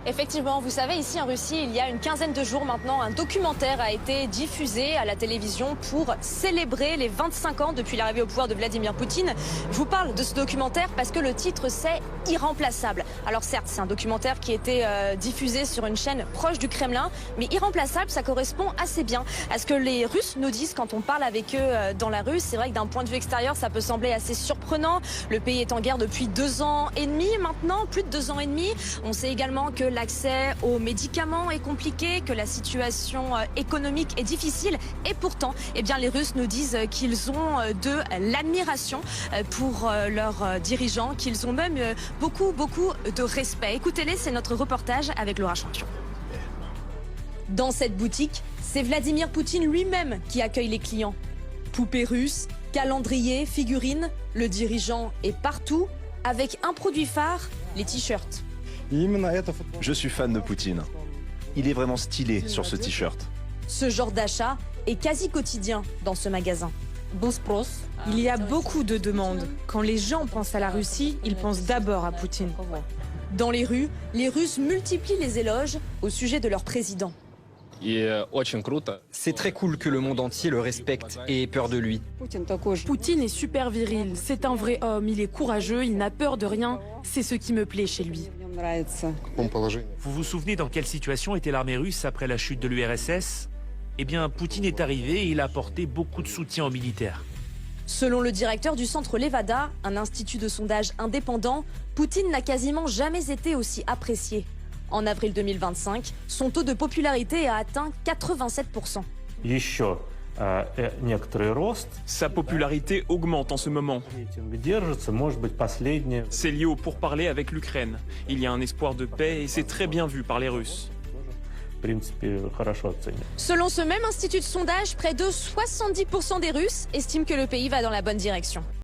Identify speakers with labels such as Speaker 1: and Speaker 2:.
Speaker 1: Effectivement, vous savez, ici en Russie, il y a une quinzaine de jours maintenant, un documentaire a été diffusé à la télévision pour célébrer les 25 ans depuis l'arrivée au pouvoir de Vladimir Poutine. Je vous parle de ce documentaire parce que le titre, c'est Irremplaçable. Alors certes, c'est un documentaire qui a été diffusé sur une chaîne proche du Kremlin, mais Irremplaçable, ça correspond assez bien à ce que les Russes nous disent quand on parle avec eux dans la rue. C'est vrai que d'un point de vue extérieur, ça peut sembler assez surprenant. Le pays est en guerre depuis 2 ans et demi maintenant, plus de 2 ans et demi. On sait également que l'accès aux médicaments est compliqué, que la situation économique est difficile. Et pourtant, eh bien, les Russes nous disent qu'ils ont de l'admiration pour leurs dirigeants, qu'ils ont même beaucoup de respect. Écoutez-les, c'est notre reportage avec Laura Champion. Dans cette boutique, c'est Vladimir Poutine lui-même qui accueille les clients. Poupées russes, calendrier, figurines, le dirigeant est partout avec un produit phare, les t-shirts.
Speaker 2: Je suis fan de Poutine. Il est vraiment stylé sur ce t-shirt.
Speaker 1: Ce genre d'achat est quasi quotidien dans ce magasin.
Speaker 3: Il y a beaucoup de demandes. Quand les gens pensent à la Russie, ils pensent d'abord à Poutine.
Speaker 1: Dans les rues, les Russes multiplient les éloges au sujet de leur président.
Speaker 4: C'est très cool que le monde entier le respecte et ait peur de lui.
Speaker 3: Poutine est super viril, c'est un vrai homme, il est courageux, il n'a peur de rien. C'est ce qui me plaît chez lui.
Speaker 5: Vous vous souvenez dans quelle situation était l'armée russe après la chute de l'URSS? Eh bien, Poutine est arrivé et il a apporté beaucoup de soutien aux militaires.
Speaker 1: Selon le directeur du centre Levada, un institut de sondage indépendant, Poutine n'a quasiment jamais été aussi apprécié. En avril 2025, son taux de popularité a atteint 87%.
Speaker 6: Sa popularité augmente en ce moment. C'est lié au pourparlers avec l'Ukraine. Il y a un espoir de paix et c'est très bien vu par les Russes.
Speaker 1: Selon ce même institut de sondage, près de 70% des Russes estiment que le pays va dans la bonne direction.